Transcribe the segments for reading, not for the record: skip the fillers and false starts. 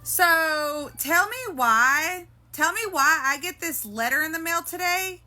So tell me why I get this letter in the mail today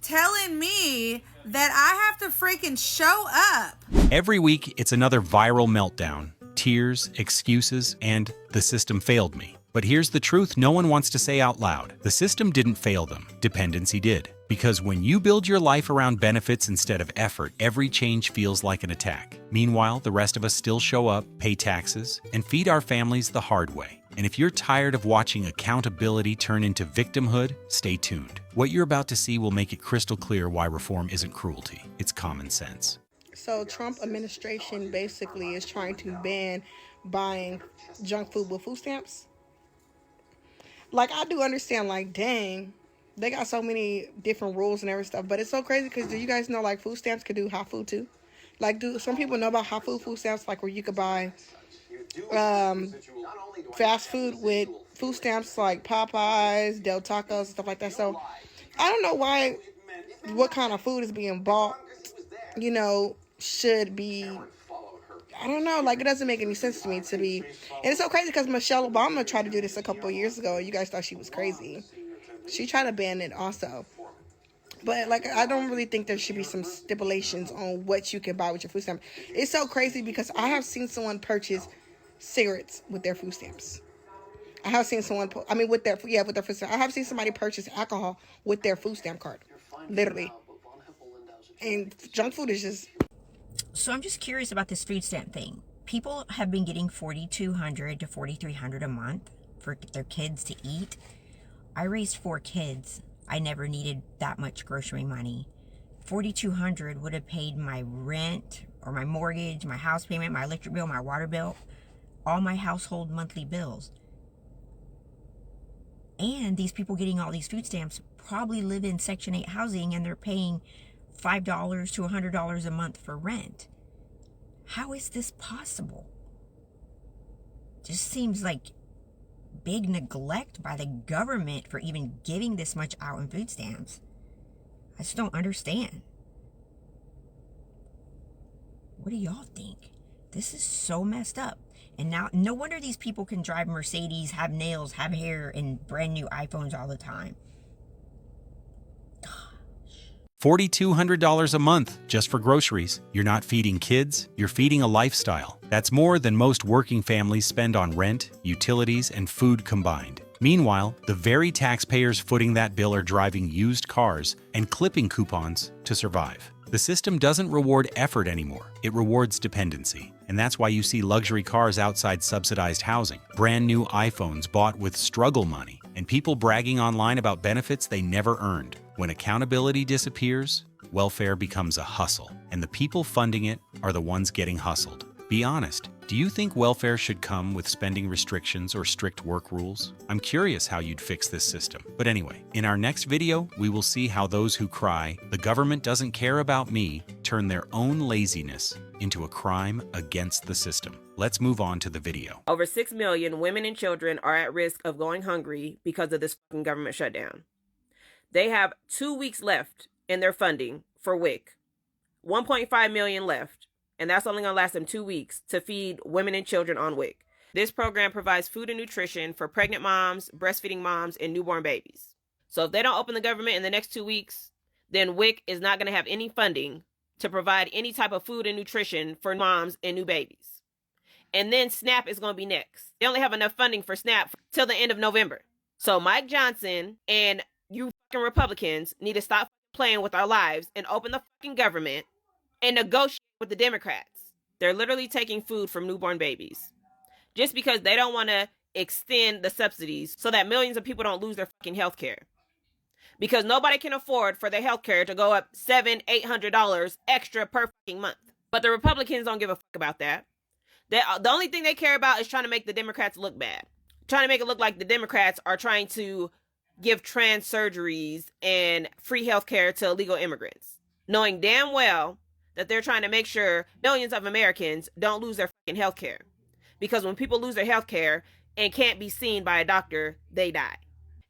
telling me that I have to freaking show up. Every week, it's another viral meltdown. Tears, excuses, and the system failed me. But here's the truth no one wants to say out loud. The system didn't fail them. Dependency did. Because when you build your life around benefits instead of effort, every change feels like an attack. Meanwhile, the rest of us still show up, pay taxes, and feed our families the hard way. And if you're tired of watching accountability turn into victimhood, stay tuned. What you're about to see will make it crystal clear why reform isn't cruelty. It's common sense. So Trump administration basically is trying to ban buying junk food with food stamps. Like, I do understand, like, dang, they got so many different rules and every stuff, but it's so crazy because do you guys know, like, food stamps could do hot food too? Like, do some people know about hot food stamps, like where you could buy fast food with food stamps like Popeyes, Del Tacos, stuff like that. So I don't know what kind of food is being bought, should be, I don't know, like, it doesn't make any sense to me to be, and it's so crazy because Michelle Obama tried to do this a couple of years ago, and you guys thought she was crazy. She tried to ban it also. But, like, I don't really think there should be some stipulations on what you can buy with your food stamp. It's so crazy because I have seen someone purchase cigarettes with their food stamps. I have seen someone, with their food stamp. I have seen somebody purchase alcohol with their food stamp card. Literally. And junk food is just... So I'm just curious about this food stamp thing. People have been getting $4,200 to $4,300 a month for their kids to eat. I raised 4 kids. I never needed that much grocery money. $4,200 would have paid my rent or my mortgage, my house payment, my electric bill, my water bill, all my household monthly bills. And these people getting all these food stamps probably live in Section 8 housing and they're paying $5 to $100 a month for rent. How is this possible? Just seems like big neglect by the government for even giving this much out in food stamps. I just don't understand. What do y'all think? This is so messed up. And now, no wonder these people can drive Mercedes, have nails, have hair, and brand new iPhones all the time. $4,200 a month just for groceries. You're not feeding kids, you're feeding a lifestyle. That's more than most working families spend on rent, utilities, and food combined. Meanwhile, the very taxpayers footing that bill are driving used cars and clipping coupons to survive. The system doesn't reward effort anymore, it rewards dependency. And that's why you see luxury cars outside subsidized housing, brand new iPhones bought with struggle money, and people bragging online about benefits they never earned. When accountability disappears, welfare becomes a hustle, and the people funding it are the ones getting hustled. Be honest, do you think welfare should come with spending restrictions or strict work rules? I'm curious how you'd fix this system. But anyway, in our next video, we will see how those who cry, "The government doesn't care about me," turn their own laziness into a crime against the system. Let's move on to the video. Over 6 million women and children are at risk of going hungry because of this fucking government shutdown. They have 2 weeks left in their funding for WIC. 1.5 million left, and that's only going to last them 2 weeks to feed women and children on WIC. This program provides food and nutrition for pregnant moms, breastfeeding moms, and newborn babies. So if they don't open the government in the next 2 weeks, then WIC is not going to have any funding to provide any type of food and nutrition for moms and new babies. And then SNAP is going to be next. They only have enough funding for SNAP till the end of November. So Mike Johnson and you fucking Republicans need to stop playing with our lives and open the fucking government and negotiate with the Democrats. They're literally taking food from newborn babies just because they don't want to extend the subsidies so that millions of people don't lose their fucking health care. Because nobody can afford for their health care to go up $700-800 extra per fucking month. But the Republicans don't give a fuck about that. The only thing they care about is trying to make the Democrats look bad. Trying to make it look like the Democrats are trying to give trans surgeries and free health care to illegal immigrants, knowing damn well that they're trying to make sure millions of Americans don't lose their fucking health care. Because when people lose their health care and can't be seen by a doctor, they die.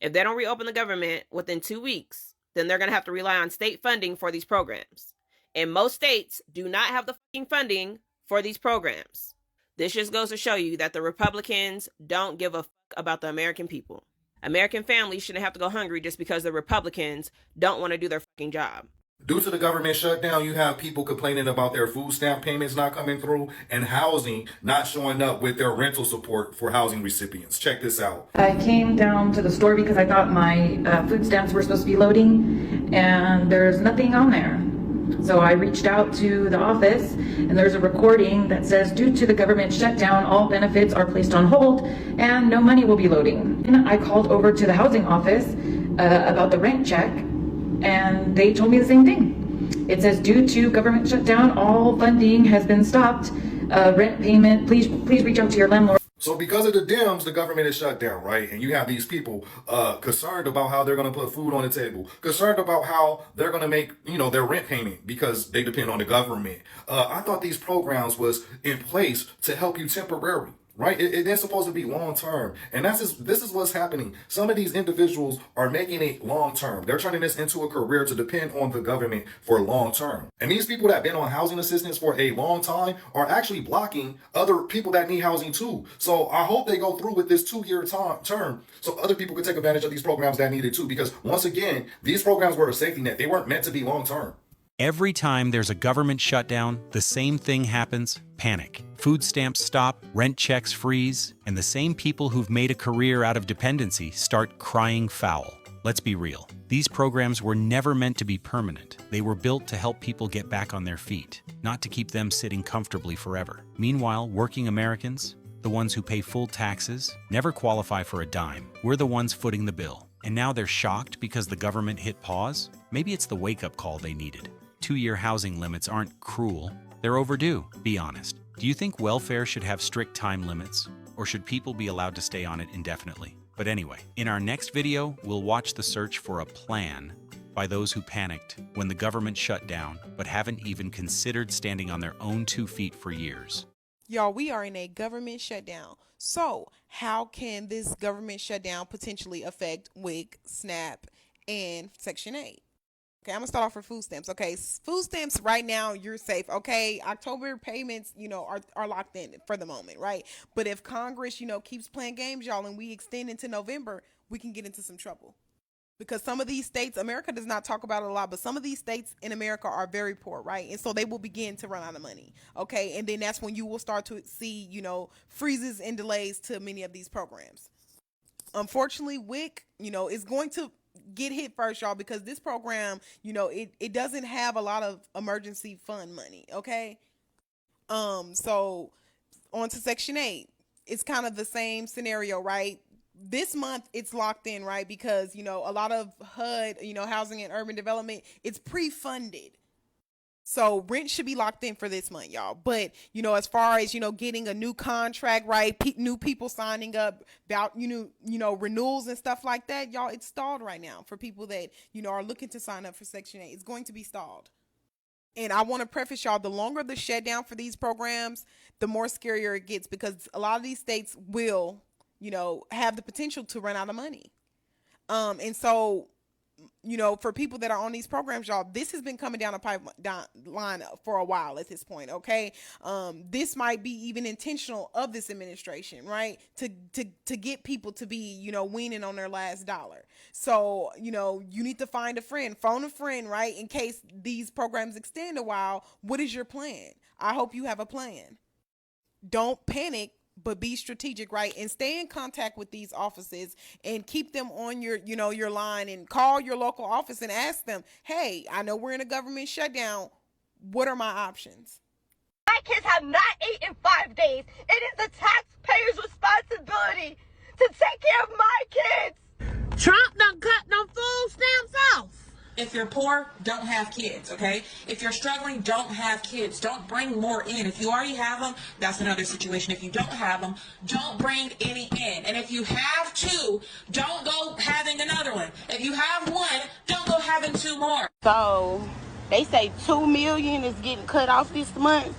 If they don't reopen the government within 2 weeks, then they're going to have to rely on state funding for these programs. And most states do not have the fucking funding for these programs. This just goes to show you that the Republicans don't give a fuck about the American people. American families shouldn't have to go hungry just because the Republicans don't want to do their fucking job. Due to the government shutdown, you have people complaining about their food stamp payments not coming through and housing not showing up with their rental support for housing recipients. Check this out. I came down to the store because I thought my food stamps were supposed to be loading, and there's nothing on there. So I reached out to the office, and there's a recording that says, due to the government shutdown, all benefits are placed on hold and no money will be loading. And I called over to the housing office about the rent check, and they told me the same thing. It says, due to government shutdown, all funding has been stopped. Rent payment, please reach out to your landlord. So because of the Dems, the government is shut down, right? And you have these people concerned about how they're going to put food on the table, concerned about how they're going to make, their rent payment because they depend on the government. I thought these programs was in place to help you temporarily. Right? It is supposed to be long term. And this is what's happening. Some of these individuals are making it long term. They're turning this into a career to depend on the government for long term. And these people that have been on housing assistance for a long time are actually blocking other people that need housing too. So I hope they go through with this 2-year term so other people can take advantage of these programs that need it too. Because once again, these programs were a safety net. They weren't meant to be long term. Every time there's a government shutdown, the same thing happens: panic. Food stamps stop, rent checks freeze, and the same people who've made a career out of dependency start crying foul. Let's be real. These programs were never meant to be permanent. They were built to help people get back on their feet, not to keep them sitting comfortably forever. Meanwhile, working Americans, the ones who pay full taxes, never qualify for a dime. We're the ones footing the bill. And now they're shocked because the government hit pause? Maybe it's the wake-up call they needed. 2-year housing limits aren't cruel. They're overdue, be honest. Do you think welfare should have strict time limits? Or should people be allowed to stay on it indefinitely? But anyway, in our next video, we'll watch the search for a plan by those who panicked when the government shut down, but haven't even considered standing on their own 2 feet for years. Y'all, we are in a government shutdown. So how can this government shutdown potentially affect WIC, SNAP, and Section 8? Okay, I'm gonna start off with food stamps. Okay, food stamps right now, you're safe. Okay, October payments, are locked in for the moment, right? But if Congress, keeps playing games, y'all, and we extend into November, we can get into some trouble. Because some of these states, America does not talk about it a lot, but some of these states in America are very poor, right? And so they will begin to run out of money, okay? And then that's when you will start to see, freezes and delays to many of these programs. Unfortunately, WIC, is going to get hit first, y'all, because this program, it doesn't have a lot of emergency fund money, okay? So on to Section 8. It's kind of the same scenario, right? This month it's locked in, right? Because, a lot of HUD, housing and urban development, it's pre-funded. So rent should be locked in for this month, y'all. But, as far as, getting a new contract, right? New people signing up about, renewals and stuff like that, y'all, it's stalled right now for people that, are looking to sign up for Section 8. It's going to be stalled. And I want to preface, y'all, the longer the shutdown for these programs, the more scarier it gets, because a lot of these states will, have the potential to run out of money. And so, for people that are on these programs, y'all, this has been coming down a pipeline for a while at this point, okay? This might be even intentional of this administration, right? To get people to be, weaning on their last dollar. So, you need to find a friend, phone a friend, right? In case these programs extend a while, what is your plan? I hope you have a plan. Don't panic, but be strategic, right? And stay in contact with these offices and keep them on your, your line, and call your local office and ask them, hey, I know we're in a government shutdown. What are my options? My kids have not eaten in 5 days. It is the taxpayer's responsibility to take care of my kids. Trump done cut them food stamps off. If you're poor, don't have kids, okay? If you're struggling, don't have kids. Don't bring more in. If you already have them, that's another situation. If you don't have them, don't bring any in. And if you have 2, don't go having another one. If you have 1, don't go having 2 more. So they say 2 million is getting cut off this month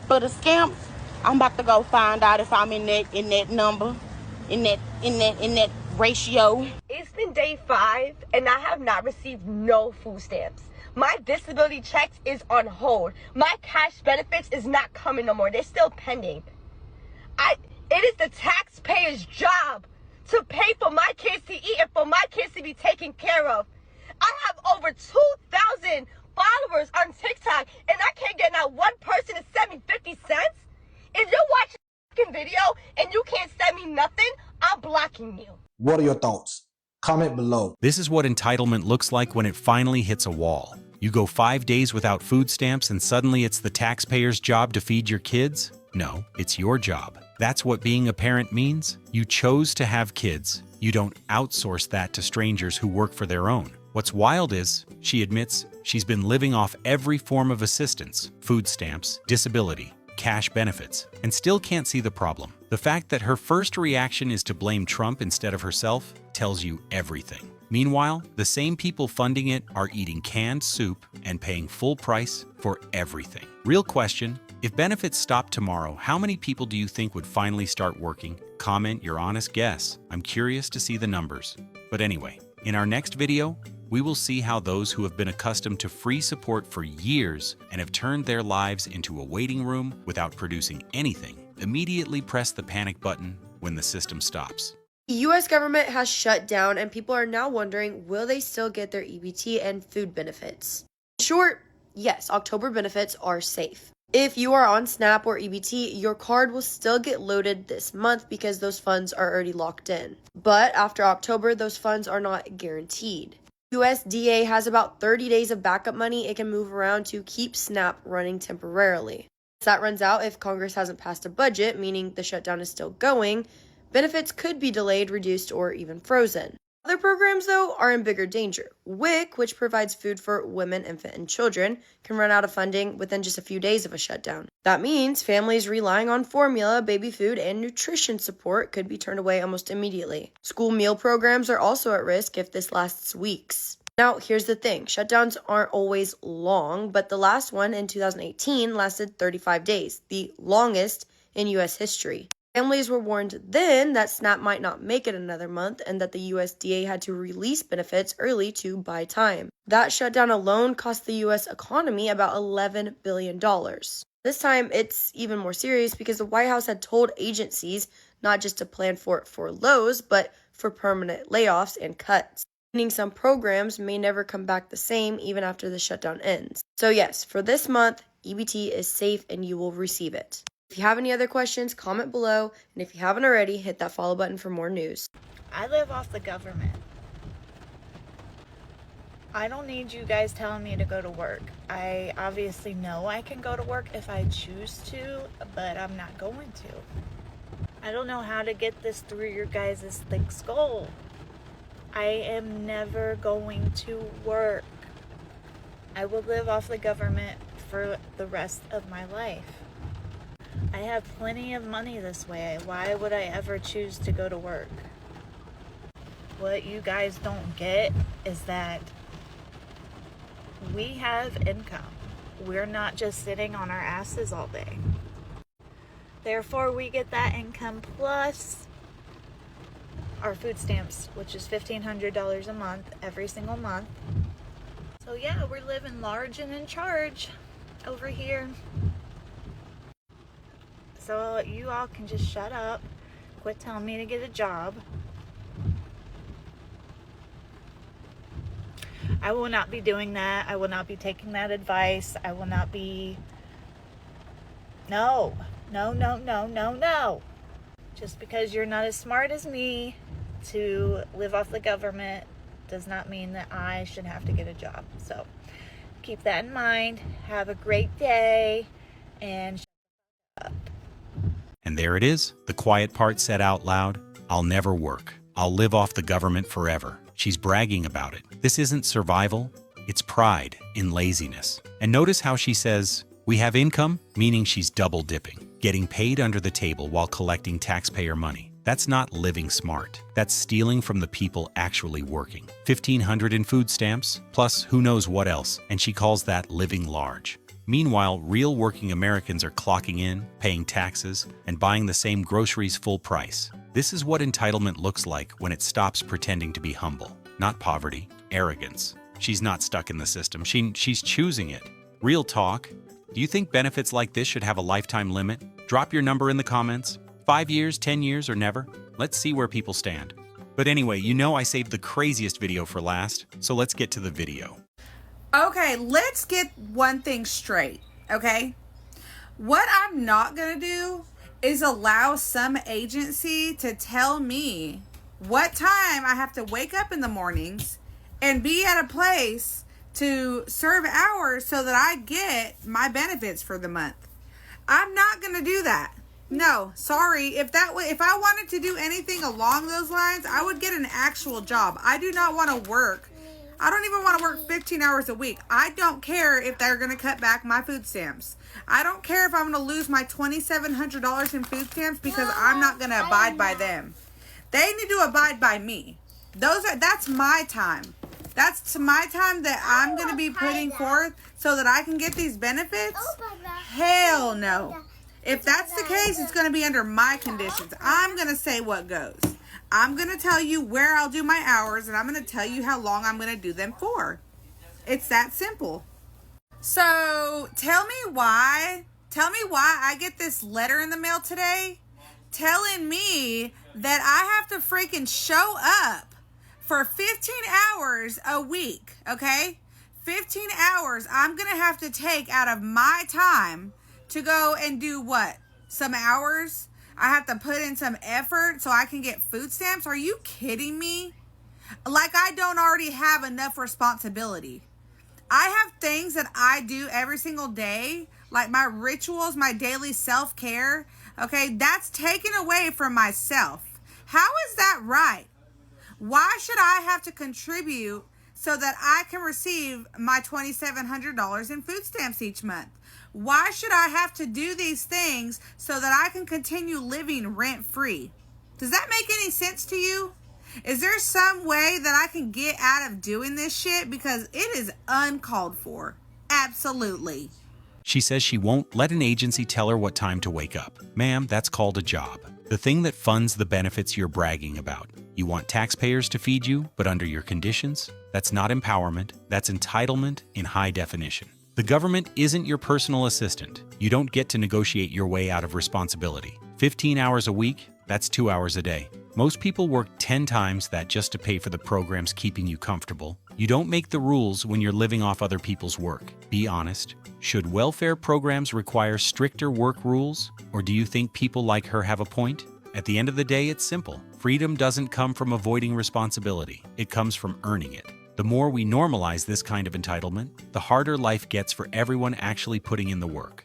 for the scamps. I'm about to go find out if I'm in that number, in that ratio. It's been day 5 and I have not received no food stamps. My disability checks is on hold. My cash benefits is not coming no more. They're still pending. It is the taxpayer's job to pay for my kids to eat and for my kids to be taken care of. I have over 2,000 followers on TikTok, and I can't get not one person to send me 50 cents. If you're watching this video and you can't send me nothing, I'm blocking you. What are your thoughts? Comment below. This is what entitlement looks like when it finally hits a wall. You go 5 days without food stamps and suddenly it's the taxpayer's job to feed your kids? No, it's your job. That's what being a parent means. You chose to have kids. You don't outsource that to strangers who work for their own. What's wild is, she admits, she's been living off every form of assistance, food stamps, disability, cash benefits, and still can't see the problem. The fact that her first reaction is to blame Trump instead of herself tells you everything. Meanwhile, the same people funding it are eating canned soup and paying full price for everything. Real question, if benefits stopped tomorrow, how many people do you think would finally start working? Comment your honest guess. I'm curious to see the numbers. But anyway, in our next video, we will see how those who have been accustomed to free support for years and have turned their lives into a waiting room without producing anything immediately press the panic button when the system stops. The U.S. government has shut down and people are now wondering, will they still get their EBT and food benefits? In short, yes, October benefits are safe. If you are on SNAP or EBT, your card will still get loaded this month because those funds are already locked in. But after October, those funds are not guaranteed. USDA has about 30 days of backup money it can move around to keep SNAP running temporarily. Once that runs out, if Congress hasn't passed a budget, meaning the shutdown is still going, benefits could be delayed, reduced, or even frozen. Other programs, though, are in bigger danger. WIC, which provides food for women, infant, and children, can run out of funding within just a few days of a shutdown. That means families relying on formula, baby food, and nutrition support could be turned away almost immediately. School meal programs are also at risk if this lasts weeks. Now, here's the thing. Shutdowns aren't always long, but the last one in 2018 lasted 35 days, the longest in U.S. history. Families were warned then that SNAP might not make it another month and that the USDA had to release benefits early to buy time. That shutdown alone cost the U.S. economy about $11 billion. This time, it's even more serious because the White House had told agencies not just to plan for furloughs, but for permanent layoffs and cuts, meaning some programs may never come back the same even after the shutdown ends. So yes, for this month, EBT is safe and you will receive it. If you have any other questions, comment below, and if you haven't already, hit that follow button for more news. I live off the government. I don't need you guys telling me to go to work. I obviously know I can go to work if I choose to, but I'm not going to. I don't know how to get this through your guys' thick skull. I am never going to work. I will live off the government for the rest of my life. I have plenty of money this way. Why would I ever choose to go to work? What you guys don't get is that we have income. We're not just sitting on our asses all day. Therefore, we get that income plus our food stamps, which is $1,500 a month, every single month. So yeah, we're living large and in charge over here. So you all can just shut up, quit telling me to get a job. I will not be doing that. I will not be taking that advice. I will not be... No. Just because you're not as smart as me to live off the government does not mean that I should have to get a job. So keep that in mind. Have a great day and shut up. And there it is, the quiet part said out loud. I'll never work. I'll live off the government forever. She's bragging about it. This isn't survival, it's pride in laziness. And notice how she says, we have income, meaning she's double dipping, getting paid under the table while collecting taxpayer money. That's not living smart. That's stealing from the people actually working. $1,500 in food stamps, plus who knows what else, and she calls that living large. Meanwhile, real working Americans are clocking in, paying taxes, and buying the same groceries full price. This is what entitlement looks like when it stops pretending to be humble. Not poverty, arrogance. She's not stuck in the system. She's choosing it. Real talk. Do you think benefits like this should have a lifetime limit? Drop your number in the comments. 5 years, 10 years, or never? Let's see where people stand. But anyway, you know I saved the craziest video for last, so let's get to the video. Okay, let's get one thing straight, okay? What I'm not gonna do is allow some agency to tell me what time I have to wake up in the mornings and be at a place to serve hours so that I get my benefits for the month. I'm not gonna do that. No, sorry. If I wanted to do anything along those lines, I would get an actual job. I do not want to work. I don't even want to work 15 hours a week. I don't care if they're going to cut back my food stamps. I don't care if I'm going to lose my $2,700 in food stamps because I'm not going to abide by them. They need to abide by me. That's my time. That's my time that I'm going to be putting forth so that I can get these benefits. Hell no. If that's the case, it's going to be under my conditions. I'm going to say what goes. I'm going to tell you where I'll do my hours, and I'm going to tell you how long I'm going to do them for. It's that simple. So tell me why I get this letter in the mail today telling me that I have to freaking show up for 15 hours a week, okay? 15 hours I'm going to have to take out of my time to go and do what? Some hours? I have to put in some effort so I can get food stamps? Are you kidding me? Like I don't already have enough responsibility. I have things that I do every single day, like my rituals, my daily self-care. Okay, that's taken away from myself. How is that right? Why should I have to contribute so that I can receive my $2,700 in food stamps each month? Why should I have to do these things so that I can continue living rent-free? Does that make any sense to you? Is there some way that I can get out of doing this shit? Because it is uncalled for. Absolutely. She says she won't let an agency tell her what time to wake up. Ma'am, that's called a job. The thing that funds the benefits you're bragging about. You want taxpayers to feed you, but under your conditions? That's not empowerment. That's entitlement in high definition. The government isn't your personal assistant. You don't get to negotiate your way out of responsibility. 15 hours a week, that's 2 hours a day. Most people work 10 times that just to pay for the programs keeping you comfortable. You don't make the rules when you're living off other people's work. Be honest. Should welfare programs require stricter work rules? Or do you think people like her have a point? At the end of the day, it's simple. Freedom doesn't come from avoiding responsibility. It comes from earning it. The more we normalize this kind of entitlement, the harder life gets for everyone actually putting in the work.